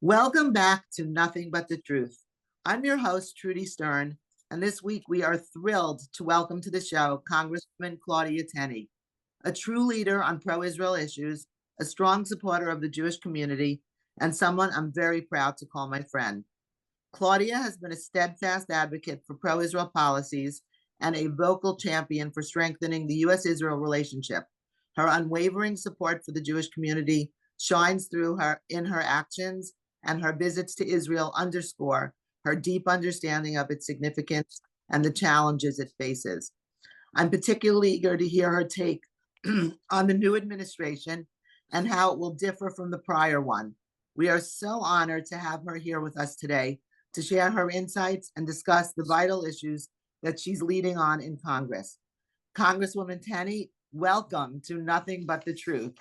Welcome back to Nothing But the Truth. I'm your host, Trudy Stern, and this week we are thrilled to welcome to the show Congresswoman Claudia Tenney, a true leader on pro-Israel issues, a strong supporter of the Jewish community, and someone I'm very proud to call my friend. Claudia has been a steadfast advocate for pro-Israel policies and a vocal champion for strengthening the U.S. Israel relationship. Her unwavering support for the Jewish community shines through her in her actions, and her visits to Israel underscore her deep understanding of its significance and the challenges it faces. I'm particularly eager to hear her take on the new administration and how it will differ from the prior one. We are so honored to have her here with us today to share her insights and discuss the vital issues that she's leading on in Congress. Congresswoman Tenney, welcome to Nothing But the Truth.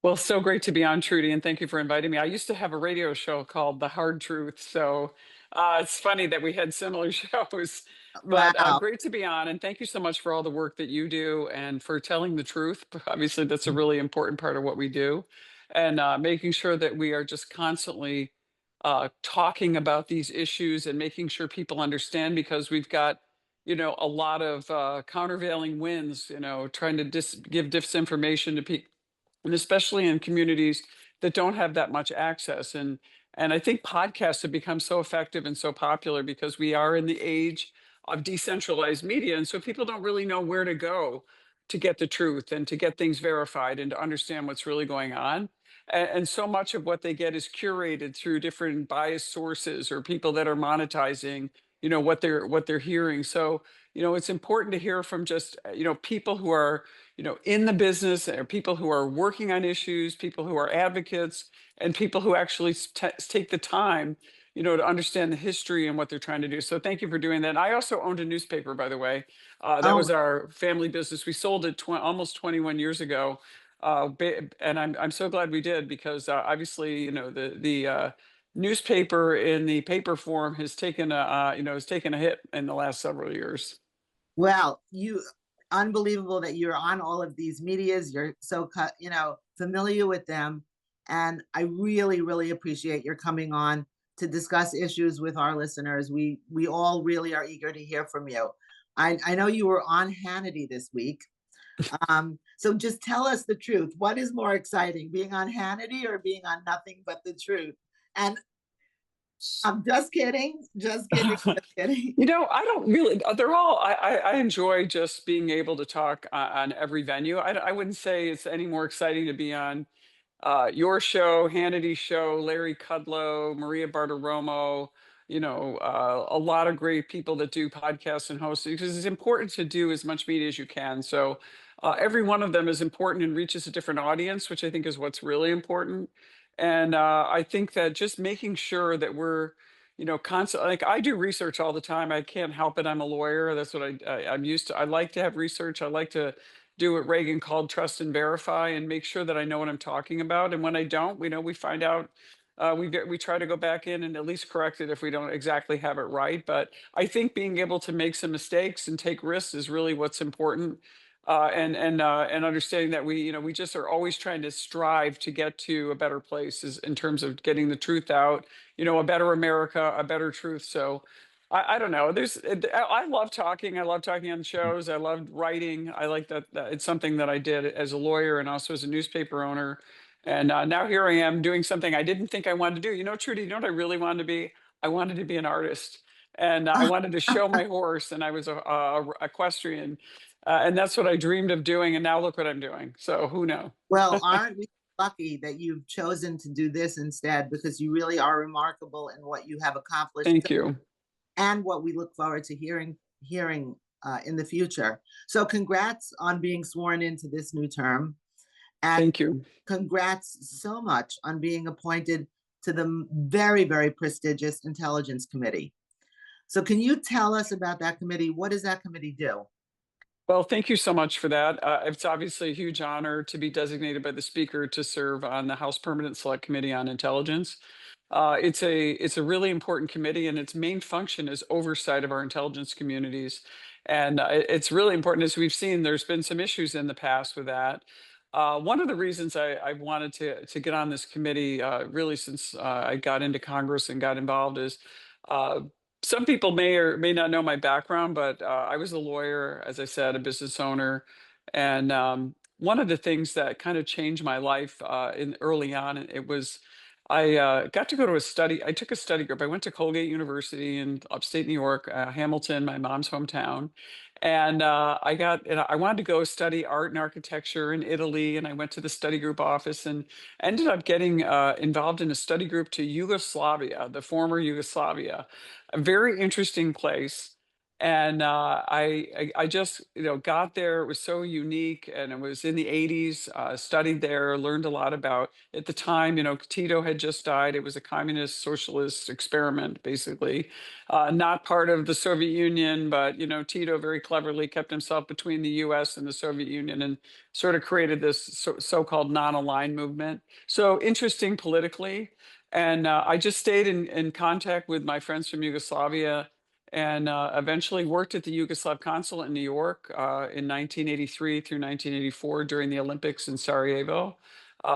Well, so great to be on, Trudy, and thank you for inviting me. I used to have a radio show called The Hard Truth, so it's funny that we had similar shows, but Wow. great to be on, and thank you so much for all the work that you do and for telling the truth. Obviously, that's a really important part of what we do, and making sure that we are just constantly talking about these issues and making sure people understand because we've got a lot of countervailing winds, trying to give disinformation to people, and especially in communities that don't have that much access. And I think podcasts have become so effective and so popular because we are in the age of decentralized media, and so people don't really know where to go to get the truth and to get things verified and to understand what's really going on. And so much of what they get is curated through different biased sources or people that are monetizing what they're hearing. So it's important to hear from just people who are in the business, or people who are working on issues, people who are advocates, and people who actually take the time, to understand the history and what they're trying to do. So thank you for doing that. I also owned a newspaper, by the way. That Oh, was our family business. We sold it almost 21 years ago. And I'm so glad we did because obviously, the newspaper in the paper form has taken a hit in the last several years. well, unbelievable that you're on all of these medias. You're so, familiar with them. And I really, really appreciate your coming on to discuss issues with our listeners. We all really are eager to hear from you. I know you were on Hannity this week. So just tell us the truth. What is more exciting, being on Hannity or being on Nothing But the Truth? And I'm just kidding, just kidding, just kidding. I don't really, they're all, I enjoy just being able to talk on every venue. I wouldn't say it's any more exciting to be on your show, Hannity's show, Larry Kudlow, Maria Bartiromo, a lot of great people that do podcasts and hosts because it's important to do as much media as you can. So every one of them is important and reaches a different audience, which I think is what's really important. And I think that just making sure that we're, constant, like I do research all the time. I can't help it. I'm a lawyer. That's what I'm used to. I like to have research. I like to do what Reagan called trust and verify and make sure that I know what I'm talking about. And when I don't, we find out, we try to go back in and at least correct it if we don't exactly have it right. But I think being able to make some mistakes and take risks is really what's important. And understanding that we just are always trying to strive to get to a better place in terms of getting the truth out, a better America, a better truth. So I don't know. I love talking. I love talking on shows. I love writing. I like that it's something that I did as a lawyer and also as a newspaper owner. And now here I am doing something I didn't think I wanted to do. Trudy, what I really wanted to be? I wanted to be an artist, and I wanted to show my horse, and I was a equestrian, and that's what I dreamed of doing. And now look what I'm doing. So who knows? Well, aren't we lucky that you've chosen to do this instead, because you really are remarkable in what you have accomplished Thank you. and what we look forward to hearing in the future. So congrats on being sworn into this new term, and Thank you. congrats so much on being appointed to the very, very prestigious Intelligence Committee. So can you tell us about that committee? What does that committee do? Well, thank you so much for that. It's obviously a huge honor to be designated by the Speaker to serve on the House Permanent Select Committee on Intelligence. It's a really important committee, and its main function is oversight of our intelligence communities. And it's really important, as we've seen. There's been some issues in the past with that. One of the reasons I wanted to get on this committee, really since I got into Congress and got involved, is uh, some people may or may not know my background, but I was a lawyer, as I said, a business owner, and one of the things that kind of changed my life in early on, it was I got to go to a study. I took a study group. I went to Colgate University in upstate New York, Hamilton, my mom's hometown, and I wanted to go study art and architecture in Italy, and I went to the study group office and ended up getting involved in a study group to Yugoslavia, the former Yugoslavia, a very interesting place. And I just got there. It was so unique, and it was in the '80s. Studied there, learned a lot about. At the time, Tito had just died. It was a communist socialist experiment, basically, not part of the Soviet Union, but Tito very cleverly kept himself between the U.S. and the Soviet Union and sort of created this so-called non-aligned movement. So interesting politically, and I just stayed in contact with my friends from Yugoslavia, and eventually worked at the Yugoslav consulate in New York in 1983 through 1984 during the Olympics in Sarajevo.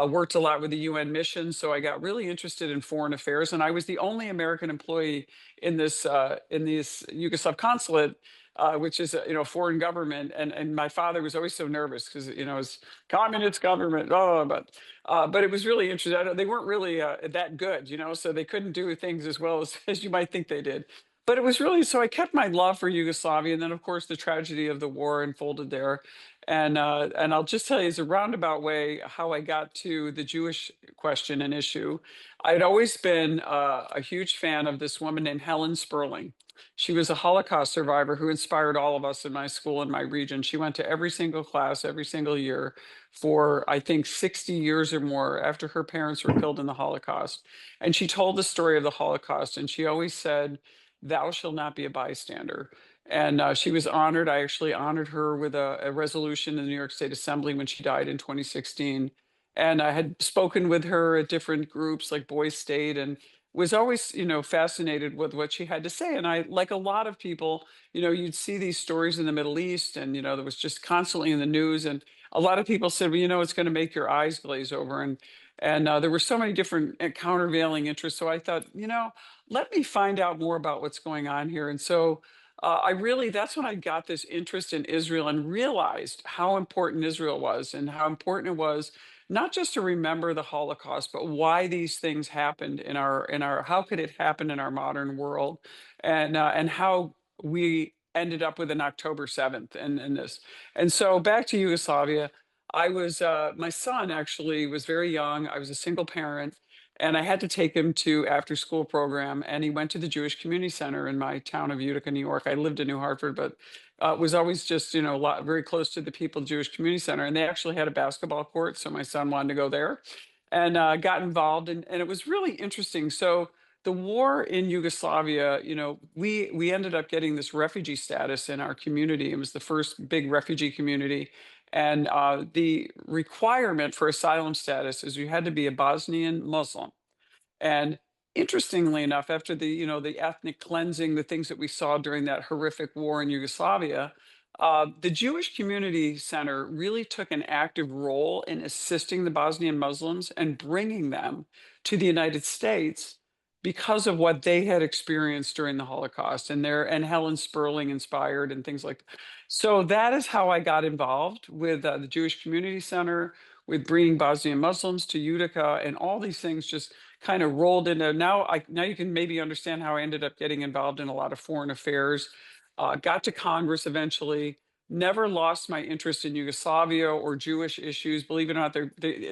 Worked a lot with the UN mission, so I got really interested in foreign affairs, and I was the only American employee in this Yugoslav consulate, which is a foreign government. And my father was always so nervous because it's communist government. Oh, but it was really interesting. They weren't really that good, so they couldn't do things as well as you might think they did. But it was really so I kept my love for Yugoslavia, and then of course the tragedy of the war unfolded there. And I'll just tell you as a roundabout way how I got to the Jewish question and issue. I'd always been a huge fan of this woman named Helen Sperling. She was a Holocaust survivor who inspired all of us in my school in my region. She went to every single class every single year for, I think, 60 years or more after her parents were killed in the Holocaust. And she told the story of the Holocaust, and she always said, "Thou shalt not be a bystander." And she was honored. I actually honored her with a resolution in the New York State Assembly when she died in 2016. And I had spoken with her at different groups like Boys State, and was always, fascinated with what she had to say. And I, like a lot of people, you'd see these stories in the Middle East, and there was just constantly in the news. And a lot of people said, well, it's going to make your eyes glaze over. And there were so many different countervailing interests. So I thought, let me find out more about what's going on here. And so that's when I got this interest in Israel and realized how important Israel was and how important it was not just to remember the Holocaust, but why these things happened how could it happen in our modern world, and how we ended up with an October 7th and this. And so back to Yugoslavia, my son actually was very young. I was a single parent, and I had to take him to after school program, and he went to the Jewish Community Center in my town of Utica, New York. I lived in New Hartford, but was always just very close to the people Jewish Community Center, and they actually had a basketball court, so my son wanted to go there, and got involved, and it was really interesting. So the war in Yugoslavia, we ended up getting this refugee status in our community. It was the first big refugee community, and the requirement for asylum status is you had to be a Bosnian Muslim. And interestingly enough, after the ethnic cleansing, the things that we saw during that horrific war in Yugoslavia, the Jewish Community Center really took an active role in assisting the Bosnian Muslims and bringing them to the United States because of what they had experienced during the Holocaust, and Helen Sperling inspired and things like that. So that is how I got involved with the Jewish Community Center, with bringing Bosnian Muslims to Utica, and all these things just kind of rolled into. Now you can maybe understand how I ended up getting involved in a lot of foreign affairs. Got to Congress eventually. Never lost my interest in Yugoslavia or Jewish issues. Believe it or not,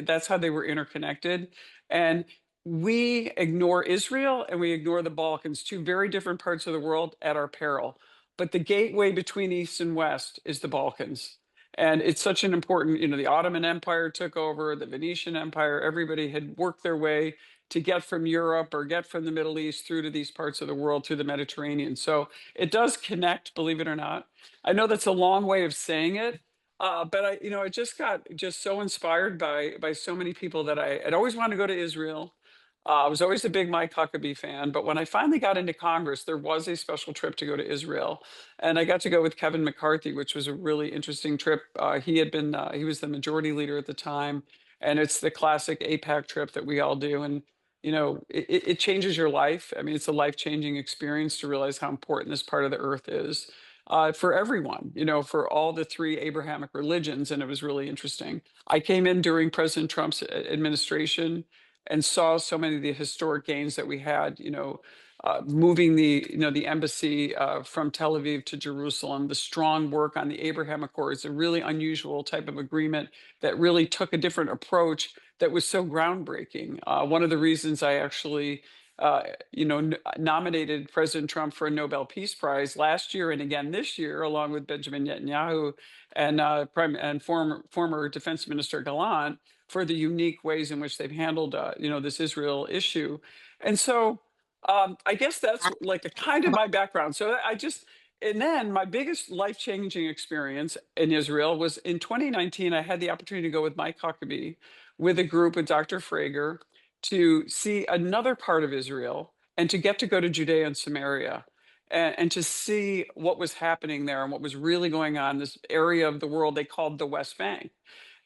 that's how they were interconnected. And we ignore Israel and we ignore the Balkans, two very different parts of the world, at our peril. But the gateway between East and West is the Balkans. And it's such an important, the Ottoman Empire took over, the Venetian Empire, everybody had worked their way to get from Europe or get from the Middle East through to these parts of the world, through the Mediterranean. So it does connect, believe it or not. I know that's a long way of saying it, but I just got so inspired by so many people that I'd always wanted to go to Israel. I was always a big Mike Huckabee fan, but when I finally got into Congress, there was a special trip to go to Israel, and I got to go with Kevin McCarthy, which was a really interesting trip. He was the majority leader at the time, and it's the classic APAC trip that we all do, and it changes your life. I mean, it's a life-changing experience to realize how important this part of the earth is for everyone. For all the three Abrahamic religions, and it was really interesting. I came in during President Trump's administration and saw so many of the historic gains that we had, moving the embassy from Tel Aviv to Jerusalem, the strong work on the Abraham Accords, a really unusual type of agreement that really took a different approach that was so groundbreaking. One of the reasons I actually nominated President Trump for a Nobel Peace Prize last year and again this year, along with Benjamin Netanyahu and former Defense Minister Gallant, for the unique ways in which they've handled, this Israel issue. And so I guess that's like a kind of my background. And then my biggest life-changing experience in Israel was in 2019. I had the opportunity to go with Mike Huckabee with a group with Dr. Frager to see another part of Israel and to get to go to Judea and Samaria and to see what was happening there and what was really going on in this area of the world they called the West Bank.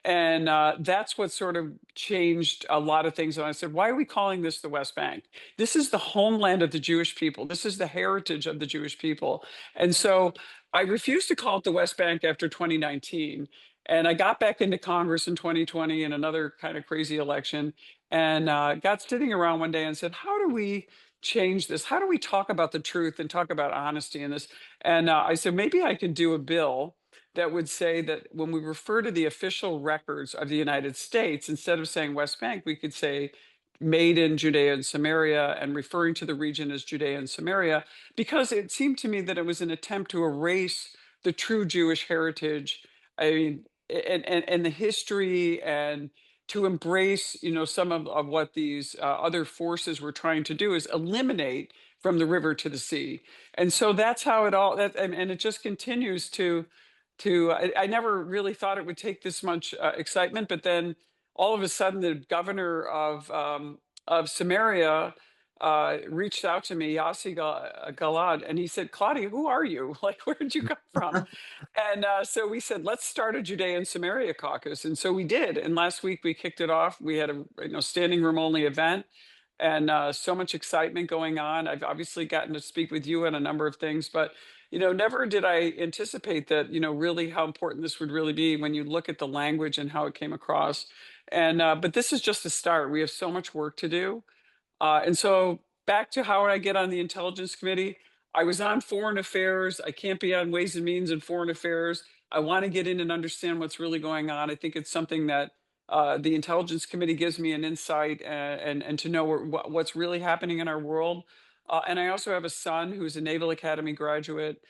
And that's what sort of changed a lot of things. And I said, why are we calling this the West Bank? This is the homeland of the Jewish people. This is the heritage of the Jewish people. And so I refused to call it the West Bank after 2019. And I got back into Congress in 2020 in another kind of crazy election and got sitting around one day and said, how do we change this? How do we talk about the truth and talk about honesty in this? And I said, maybe I could do a bill that would say that when we refer to the official records of the United States, instead of saying West Bank, we could say made in Judea and Samaria and referring to the region as Judea and Samaria, because it seemed to me that it was an attempt to erase the true Jewish heritage. I mean, and the history and to embrace, some of what these other forces were trying to do is eliminate from the river to the sea. And so that's how it all that and it just continues I never really thought it would take this much excitement, but then all of a sudden, the governor of Samaria reached out to me, Galad, and he said, "Claudia, who are you? Like, where did you come from?" And so we said, "Let's start a Judea and Samaria caucus," and so we did. And last week we kicked it off. We had a standing room only event. And so much excitement going on. I've obviously gotten to speak with you on a number of things, but never did I anticipate that, really how important this would really be when you look at the language and how it came across. And but this is just a start. We have so much work to do. And so back to how I get on the Intelligence Committee. I was on Foreign Affairs. I can't be on Ways and Means and Foreign Affairs. I want to get in and understand what's really going on. I think it's something that the Intelligence Committee gives me an insight and to know what's really happening in our world. And I also have a son who's a Naval Academy graduate,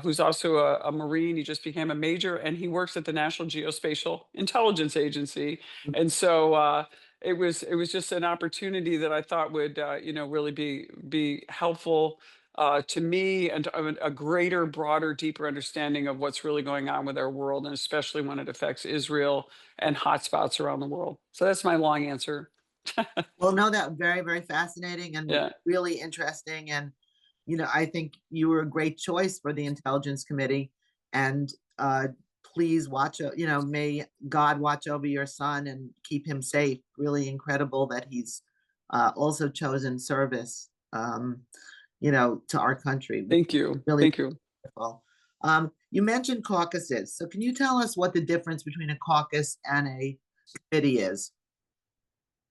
who's also a Marine. He just became a major, and he works at the National Geospatial Intelligence Agency. And so it was just an opportunity that I thought would really be helpful to me and to a greater, broader, deeper understanding of what's really going on with our world, and especially when it affects Israel and hotspots around the world. So that's my long answer. Well, no, that very, very fascinating and Yeah, really interesting. And, I think you were a great choice for the Intelligence Committee. And please may God watch over your son and keep him safe. Really incredible that he's also chosen service, to our country. thank you, Really thank you. wonderful. You mentioned caucuses. So can you tell us what the difference between a caucus and a committee is?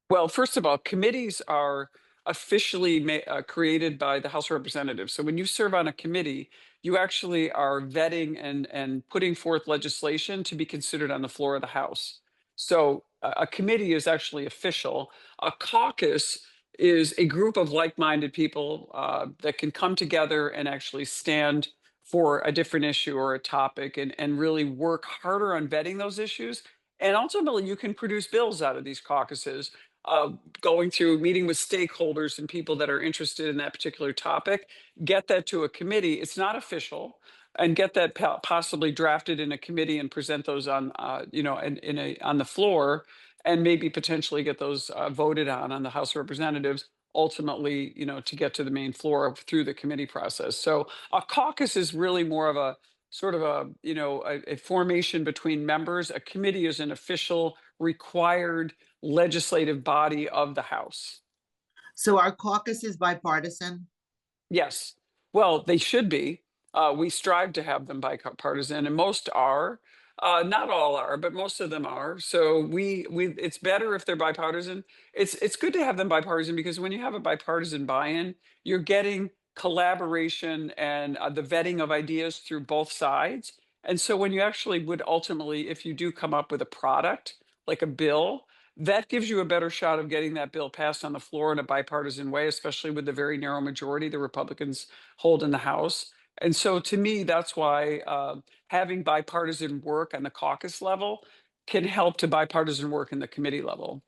Well, first of all, committees are officially created by the House of Representatives. So when you serve on a committee, you actually are vetting and putting forth legislation to be considered on the floor of the House. So a committee is actually official. A caucus is a group of like-minded people that can come together and actually stand for a different issue or a topic and really work harder on vetting those issues. And ultimately, you can produce bills out of these caucuses, going through meeting with stakeholders and people that are interested in that particular topic, get that to a committee. It's not official, and get that possibly drafted in a committee and present those on, on the floor. and maybe potentially get those voted on the House of Representatives, ultimately, to get to the main floor through the committee process. So a caucus is really more of a sort of a formation between members. A committee is an official required legislative body of the House. So our caucus is bipartisan. Yes. Well, they should be. We strive to have them bipartisan, and most are. Not all are, but most of them are. So we it's better if they're bipartisan. It's good to have them bipartisan because when you have a bipartisan buy-in, you're getting collaboration and the vetting of ideas through both sides. And so when you actually would ultimately, if you do come up with a product like a bill, that gives you a better shot of getting that bill passed on the floor in a bipartisan way, especially with the very narrow majority the Republicans hold in the House. And so, to me, that's why having bipartisan work on the caucus level can help to bipartisan work in the committee level.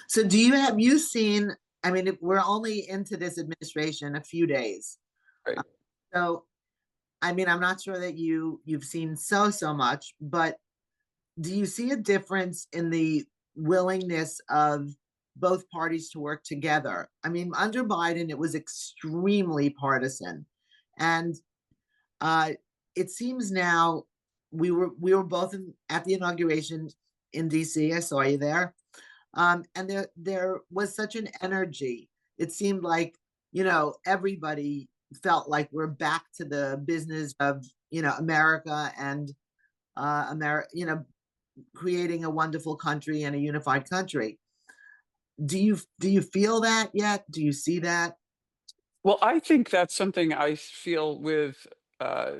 So have you seen, I mean, if we're only into this administration a few days. Right. So, I mean, I'm not sure that you've seen so much, but do you see a difference in the willingness of both parties to work together? I mean, under Biden, it was extremely partisan, and uh, it seems now we were both at the inauguration in D.C. I saw you there, and there was such an energy. It seemed like everybody felt like we're back to the business of America and America, creating a wonderful country and a unified country. Do you feel that yet? Do you see that? Well, I think that's something I feel with uh,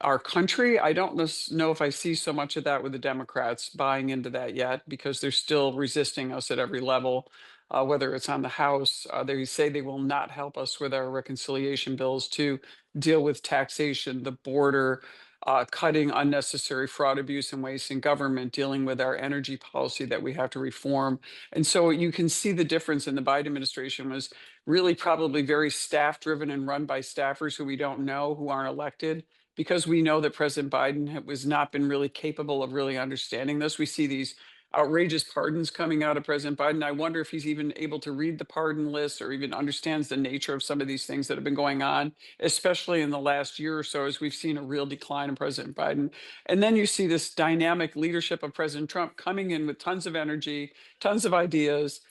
our country. I don't know if I see so much of that with the Democrats buying into that yet because they're still resisting us at every level, whether it's on the House. They say they will not help us with our reconciliation bills to deal with taxation, the border, cutting unnecessary fraud, abuse, and waste in government, dealing with our energy policy that we have to reform. And so you can see the difference in the Biden administration was really probably very staff driven and run by staffers who we don't know, who aren't elected, because we know that President Biden was not been really capable of really understanding this. We see these outrageous pardons coming out of President Biden. I wonder if he's even able to read the pardon list or even understands the nature of some of these things that have been going on, especially in the last year or so, as we've seen a real decline in President Biden. And then you see this dynamic leadership of President Trump coming in with tons of energy, tons of ideas,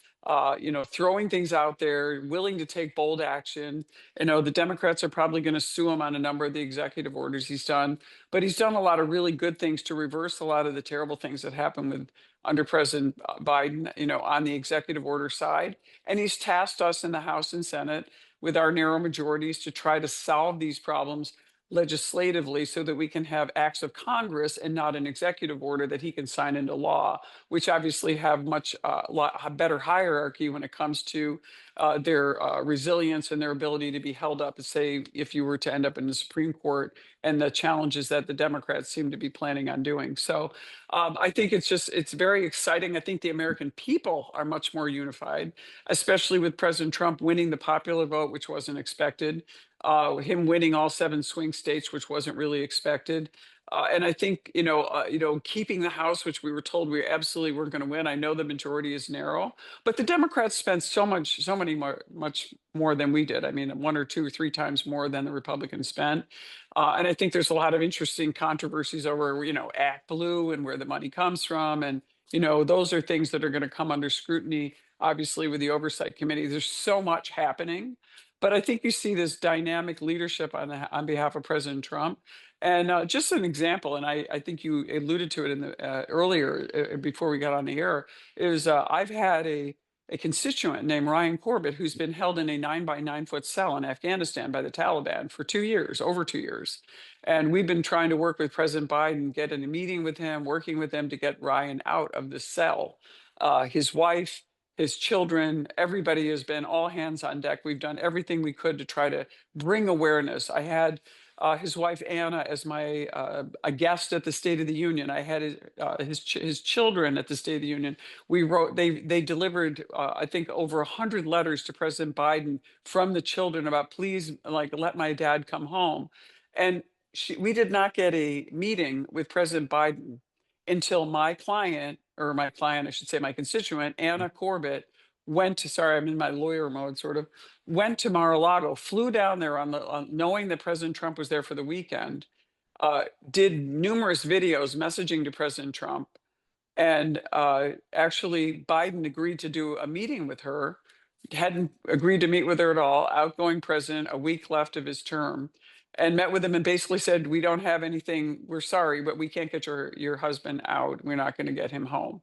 throwing things out there, willing to take bold action. The Democrats are probably going to sue him on a number of the executive orders he's done, but he's done a lot of really good things to reverse a lot of the terrible things that happened with under President Biden, on the executive order side. And he's tasked us in the House and Senate with our narrow majorities to try to solve these problems legislatively so that we can have acts of Congress and not an executive order that he can sign into law, which obviously have much better hierarchy when it comes to their resilience and their ability to be held up, say, if you were to end up in the Supreme Court and the challenges that the Democrats seem to be planning on doing. So I think it's very exciting. I think the American people are much more unified, especially with President Trump winning the popular vote, which wasn't expected, him winning all 7 swing states, which wasn't really expected. And I think keeping the House, which we were told we absolutely weren't going to win. I know the majority is narrow, but the Democrats spent much more than we did. I mean, 1 or 2 or 3 times more than the Republicans spent. And I think there's a lot of interesting controversies over, Act Blue and where the money comes from, and those are things that are going to come under scrutiny. Obviously, with the Oversight Committee, there's so much happening. But I think you see this dynamic leadership on behalf of President Trump. And just an example, and I think you alluded to it in the earlier before we got on the air, is I've had a constituent named Ryan Corbett who's been held in a 9 by 9 foot cell in Afghanistan by the Taliban for 2 years, over 2 years. And we've been trying to work with President Biden, get in a meeting with him, working with him to get Ryan out of the cell. His wife, his children, everybody has been all hands on deck. We've done everything we could to try to bring awareness. I had his wife Anna as my a guest at the State of the Union. I had his children at the State of the Union. We wrote they delivered I think over 100 letters to President Biden from the children about please like let my dad come home, and we did not get a meeting with President Biden until my client or my client, I should say, my constituent, Anna Corbett, went to, sorry, I'm in my lawyer mode sort of, went to Mar-a-Lago, flew down there knowing that President Trump was there for the weekend, did numerous videos messaging to President Trump, and actually Biden agreed to do a meeting with her, hadn't agreed to meet with her at all, outgoing president, a week left of his term, and met with him and basically said, we don't have anything, we're sorry, but we can't get your husband out, we're not going to get him home.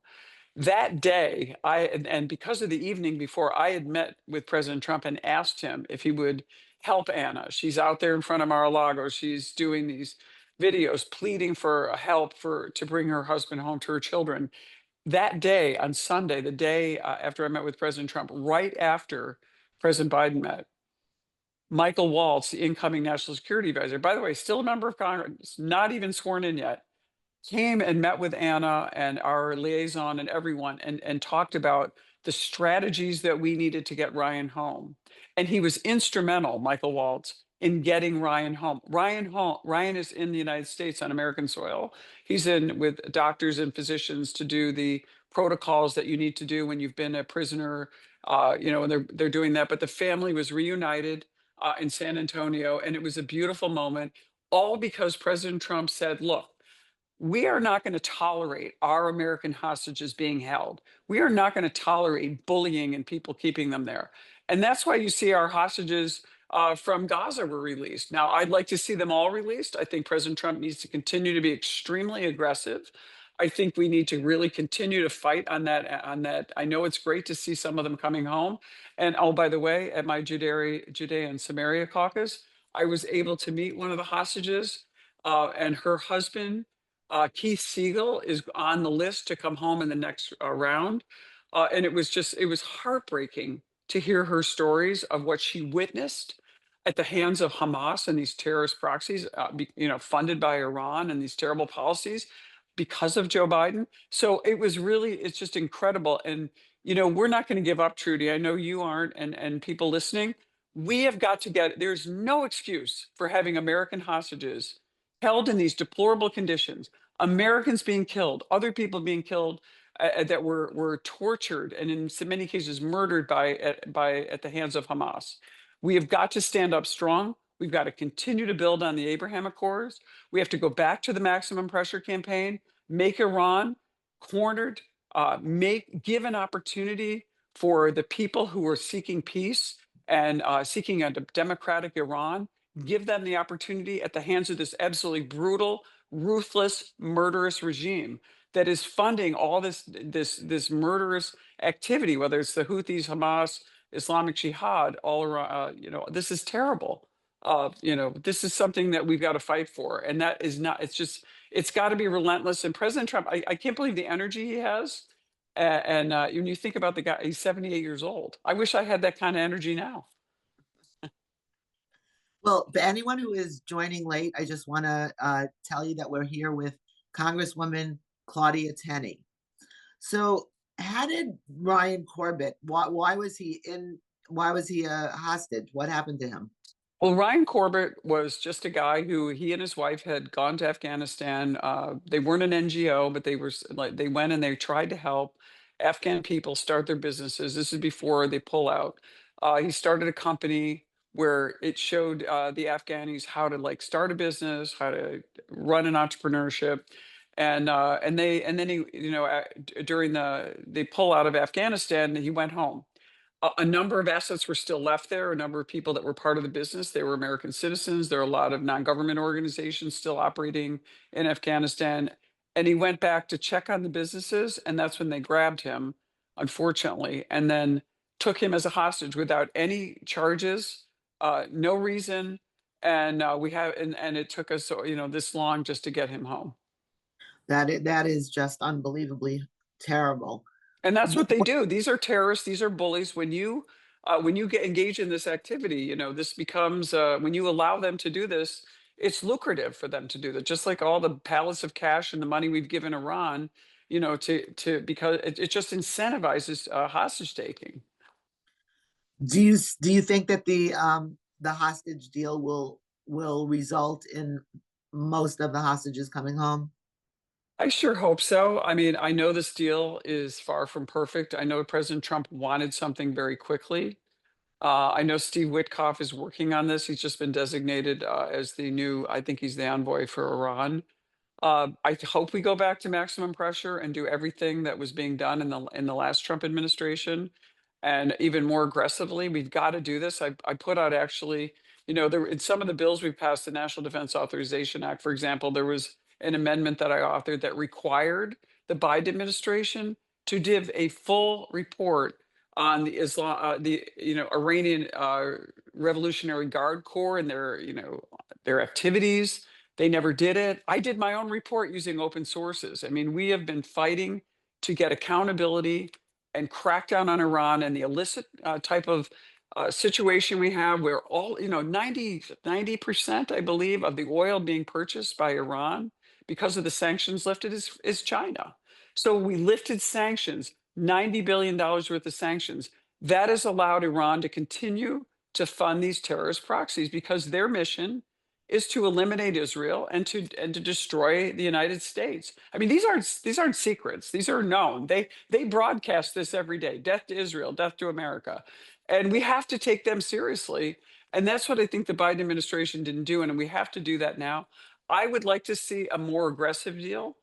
That day, and because of the evening before, I had met with President Trump and asked him if he would help Anna. She's out there in front of Mar-a-Lago. She's doing these videos pleading for help to bring her husband home to her children. That day, on Sunday, the day after I met with President Trump, right after President Biden met, Michael Waltz, the incoming national security advisor, by the way, still a member of Congress, not even sworn in yet, came and met with Anna and our liaison and everyone, and talked about the strategies that we needed to get Ryan home. And he was instrumental, Michael Waltz, in getting Ryan home. Ryan is in the United States on American soil. He's in with doctors and physicians to do the protocols that you need to do when you've been a prisoner, and they're doing that. But the family was reunited in San Antonio, and it was a beautiful moment, all because President Trump said, look, we are not going to tolerate our American hostages being held. We are not going to tolerate bullying and people keeping them there. And that's why you see our hostages from Gaza were released. Now, I'd like to see them all released. I think President Trump needs to continue to be extremely aggressive. I think we need to really continue to fight on that. I know it's great to see some of them coming home. And oh, by the way, at my Judea and Samaria caucus, I was able to meet one of the hostages and her husband. Keith Siegel is on the list to come home in the next round. And it was heartbreaking to hear her stories of what she witnessed at the hands of Hamas and these terrorist proxies, funded by Iran and these terrible policies because of Joe Biden. So it's just incredible. And, we're not going to give up, Trudy. I know you aren't, and people listening. We have got to there's no excuse for having American hostages held in these deplorable conditions, Americans being killed, other people being killed that were tortured and in so many cases murdered at the hands of Hamas. We have got to stand up strong. We've got to continue to build on the Abraham Accords. We have to go back to the maximum pressure campaign, make Iran cornered, give an opportunity for the people who are seeking peace and seeking a democratic Iran, give them the opportunity at the hands of this absolutely brutal, ruthless, murderous regime that is funding all this murderous activity, whether it's the Houthis, Hamas, Islamic Jihad, all around. This is terrible. This is something that we've got to fight for, and that is not. It's got to be relentless. And President Trump, I can't believe the energy he has. And when you think about the guy, he's 78 years old. I wish I had that kind of energy now. Well, for anyone who is joining late, I just want to tell you that we're here with Congresswoman Claudia Tenney. So, how did Ryan Corbett? Why was he in? Why was he a hostage? What happened to him? Well, Ryan Corbett was just a guy who he and his wife had gone to Afghanistan. They weren't an NGO, but they went and they tried to help Afghan people start their businesses. This is before they pull out. He started a company where it showed the Afghanis how to start a business, how to run an entrepreneurship, and then he during they pull out of Afghanistan, he went home. A number of assets were still left there, a number of people that were part of the business. They were American citizens. There are a lot of non-government organizations still operating in Afghanistan. And he went back to check on the businesses, and that's when they grabbed him, unfortunately, and then took him as a hostage without any charges, no reason. And and it took us, this long just to get him home. That is just unbelievably terrible. And that's what they do. These are terrorists. These are bullies. When you get engaged in this activity, this becomes when you allow them to do this, it's lucrative for them to do that. Just like all the pallets of cash and the money we've given Iran, because it just incentivizes hostage taking. Do you think that the hostage deal will result in most of the hostages coming home? I sure hope so. I mean, I know this deal is far from perfect. I know President Trump wanted something very quickly. I know Steve Witkoff is working on this. He's just been designated as the new, I think he's the envoy for Iran. I hope we go back to maximum pressure and do everything that was being done in the last Trump administration, and even more aggressively. We've got to do this. I put out actually, there in some of the bills we passed, the National Defense Authorization Act, for example, there was an amendment that I authored that required the Biden administration to give a full report on the Islam, the Iranian Revolutionary Guard Corps and their activities. They never did it. I did my own report using open sources. I mean, we have been fighting to get accountability and crack down on Iran and the illicit type of situation we have where all, 90%, I believe, of the oil being purchased by Iran because of the sanctions lifted is China. So we lifted sanctions, $90 billion worth of sanctions. That has allowed Iran to continue to fund these terrorist proxies because their mission is to eliminate Israel and to destroy the United States. I mean, these aren't secrets. These are known. They broadcast this every day. Death to Israel, death to America. And we have to take them seriously. And that's what I think the Biden administration didn't do. And we have to do that now. I would like to see a more aggressive deal.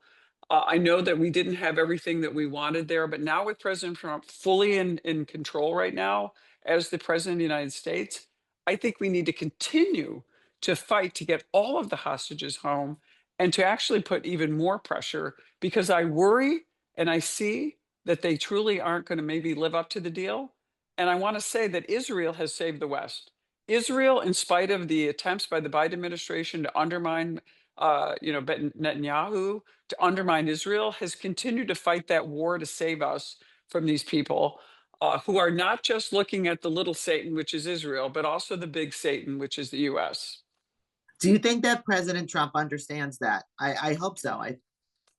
I know that we didn't have everything that we wanted there, but now with President Trump fully in control right now as the president of the United States, I think we need to continue to fight to get all of the hostages home and to actually put even more pressure because I worry and I see that they truly aren't going to maybe live up to the deal. And I want to say that Israel has saved the West. Israel, in spite of the attempts by the Biden administration to undermine, Netanyahu, to undermine Israel, has continued to fight that war to save us from these people who are not just looking at the little Satan, which is Israel, but also the big Satan, which is the U.S. Do you think that President Trump understands that? I hope so.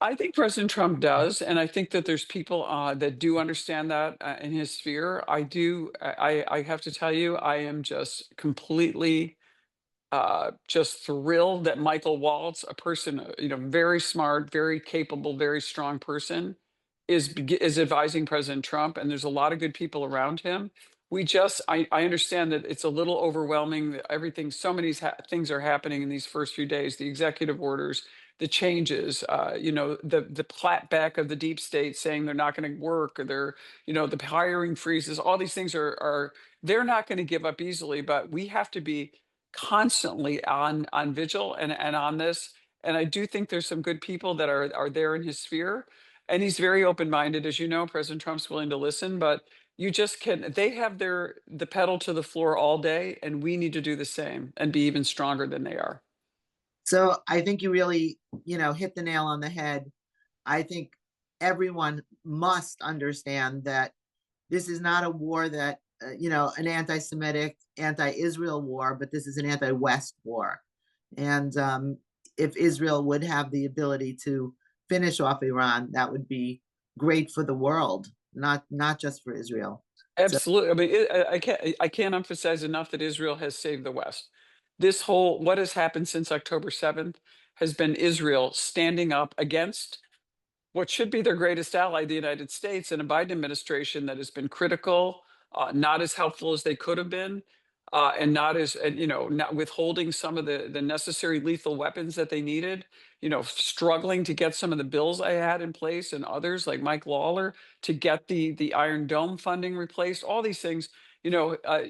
I think President Trump does, and I think that there's people that do understand that in his sphere. I do. I have to tell you, I am just completely just thrilled that Michael Waltz, a person, very smart, very capable, very strong person, is advising President Trump, and there's a lot of good people around him. I understand that it's a little overwhelming. That everything, so many things are happening in these first few days. The executive orders, the changes, the clapback of the deep state saying they're not going to work, or the hiring freezes. All these things are they're not going to give up easily, but we have to be constantly on vigil and on this. And I do think there's some good people that are there in his sphere. And he's very open-minded. As you know, President Trump's willing to listen, but you just can they have the pedal to the floor all day, and we need to do the same and be even stronger than they are. So I think you really, hit the nail on the head. I think everyone must understand that this is not a war that, an anti Semitic, anti Israel war, but this is an anti West war. And if Israel would have the ability to finish off Iran, that would be great for the world, not just for Israel. So, Absolutely. I mean, I can't emphasize enough that Israel has saved the West. This whole what has happened since October 7th has been Israel standing up against what should be their greatest ally, the United States, and a Biden administration that has been critical, not as helpful as they could have been, and not as, and, not withholding some of the necessary lethal weapons that they needed. Struggling to get some of the bills I had in place and others like Mike Lawler to get the Iron Dome funding replaced. All these things,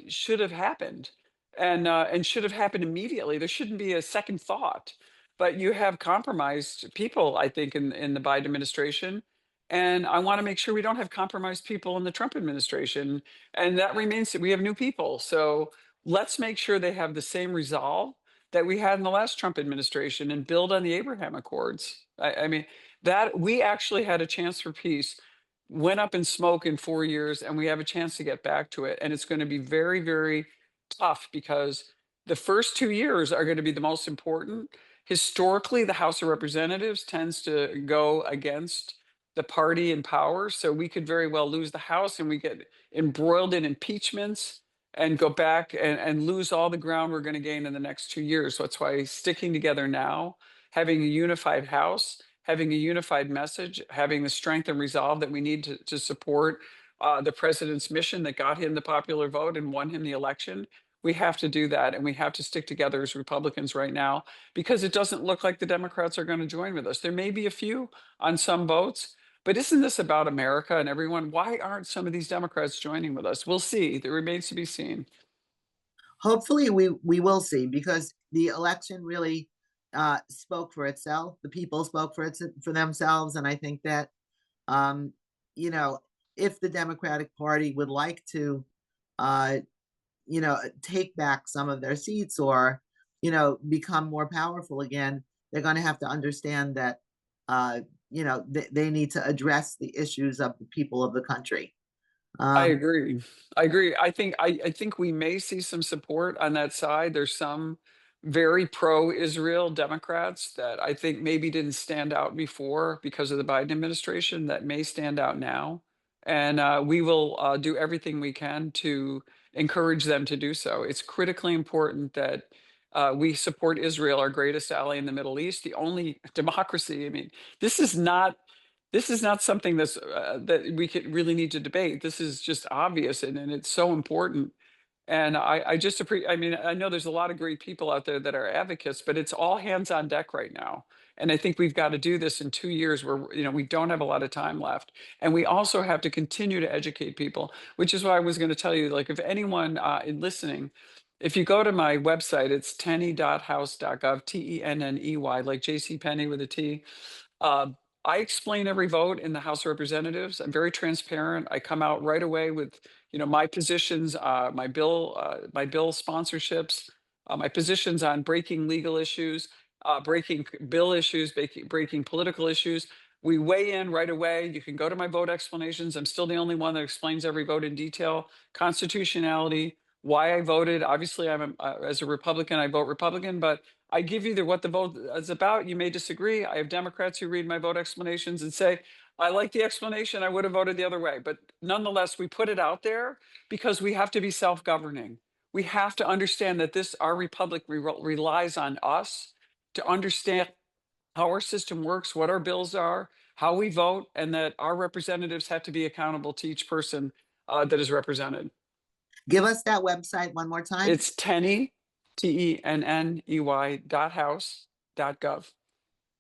should have happened, and should have happened immediately. There shouldn't be a second thought, but you have compromised people, I think, in the Biden administration. And I want to make sure we don't have compromised people in the Trump administration. And that remains that we have new people. So let's make sure they have the same resolve that we had in the last Trump administration and build on the Abraham Accords. I mean, that we actually had a chance for peace, went up in smoke in 4 years, and we have a chance to get back to it. And it's going to be very, very tough because the first 2 years are going to be the most important. Historically, the House of Representatives tends to go against the party in power. So we could very well lose the House and we get embroiled in impeachments and go back and lose all the ground we're going to gain in the next 2 years. So that's why sticking together now, having a unified House, having a unified message, having the strength and resolve that we need to support the president's mission that got him the popular vote and won him the election. We have to do that, and we have to stick together as Republicans right now because it doesn't look like the Democrats are going to join with us. There may be a few on some votes, but isn't this about America and everyone? Why aren't some of these Democrats joining with us? We'll see. It remains to be seen. Hopefully, we will see, because the election really spoke for itself. The people spoke for themselves, and I think that um, you know, if the Democratic Party would like to, uh, take back some of their seats, or become more powerful again, they're going to have to understand that uh, they need to address the issues of the people of the country. I Um, agree. I agree. I think we may see some support on that side. There's some very pro-Israel Democrats that I think maybe didn't stand out before because of the Biden administration that may stand out now. And we will do everything we can to encourage them to do so. It's critically important that we support Israel, our greatest ally in the Middle East, the only democracy. I mean, this is not this is not something that we could really need to debate. This is just obvious, and it's so important. And I just appreciate. I mean, I know there's a lot of great people out there that are advocates, but it's all hands on deck right now. And I think we've got to do this in 2 years, where we don't have a lot of time left, and we also have to continue to educate people. Which is why I was going to tell you, like, if anyone in listening, if you go to my website, it's tenney.house.gov, Tenney, like J.C. Penney with a T. uh, I explain every vote in the House of Representatives. I'm very transparent. I come out right away with, my positions, my bill sponsorships, my positions on breaking legal issues, breaking bill issues, breaking political issues. We weigh in right away. You can go to my vote explanations. I'm still the only one that explains every vote in detail, constitutionality, why I voted. Obviously, as a Republican, I vote Republican, but I give you what the vote is about. You may disagree. I have Democrats who read my vote explanations and say, I like the explanation. I would have voted the other way. But nonetheless, we put it out there because we have to be self governing. We have to understand that our republic relies on us to understand how our system works, what our bills are, how we vote, and that our representatives have to be accountable to each person that is represented. Give us that website one more time. It's Tenney, Tenney.house.gov.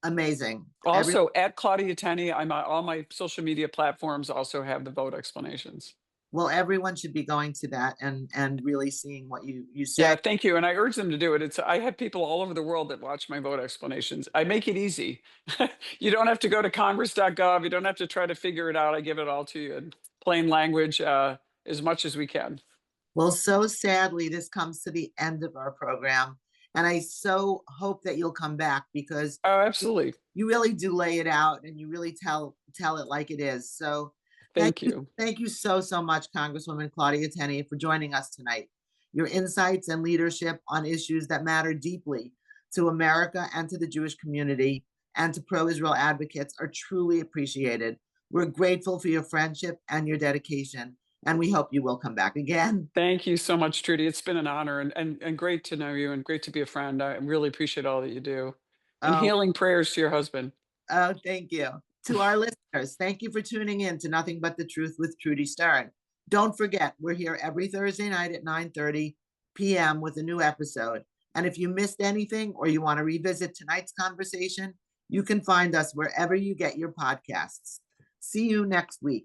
Amazing. Every Also, at Claudia Tenney, I'm on all my social media platforms, also have the vote explanations. Well, everyone should be going to that and really seeing what you say. Yeah, thank you. And I urge them to do it. I have people all over the world that watch my vote explanations. I make it easy. You don't have to go to congress.gov. You don't have to try to figure it out. I give it all to you in plain language, as much as we can. Well, so sadly, this comes to the end of our program. And I so hope that you'll come back, because Oh, absolutely. you really do lay it out, and you really tell it like it is. So Thank you. thank you so much, Congresswoman Claudia Tenney, for joining us tonight. Your insights and leadership on issues that matter deeply to America and to the Jewish community and to pro-Israel advocates are truly appreciated. We're grateful for your friendship and your dedication, and we hope you will come back again. Thank you so much, Trudy. It's been an honor, and great to know you and great to be a friend. I really appreciate all that you do. And Oh, healing prayers to your husband. oh, thank you. To our listeners, thank you for tuning in to Nothing But the Truth with Trudy Stern. Don't forget, we're here every Thursday night at 9:30 p.m. with a new episode. And if you missed anything, or you want to revisit tonight's conversation, you can find us wherever you get your podcasts. See you next week.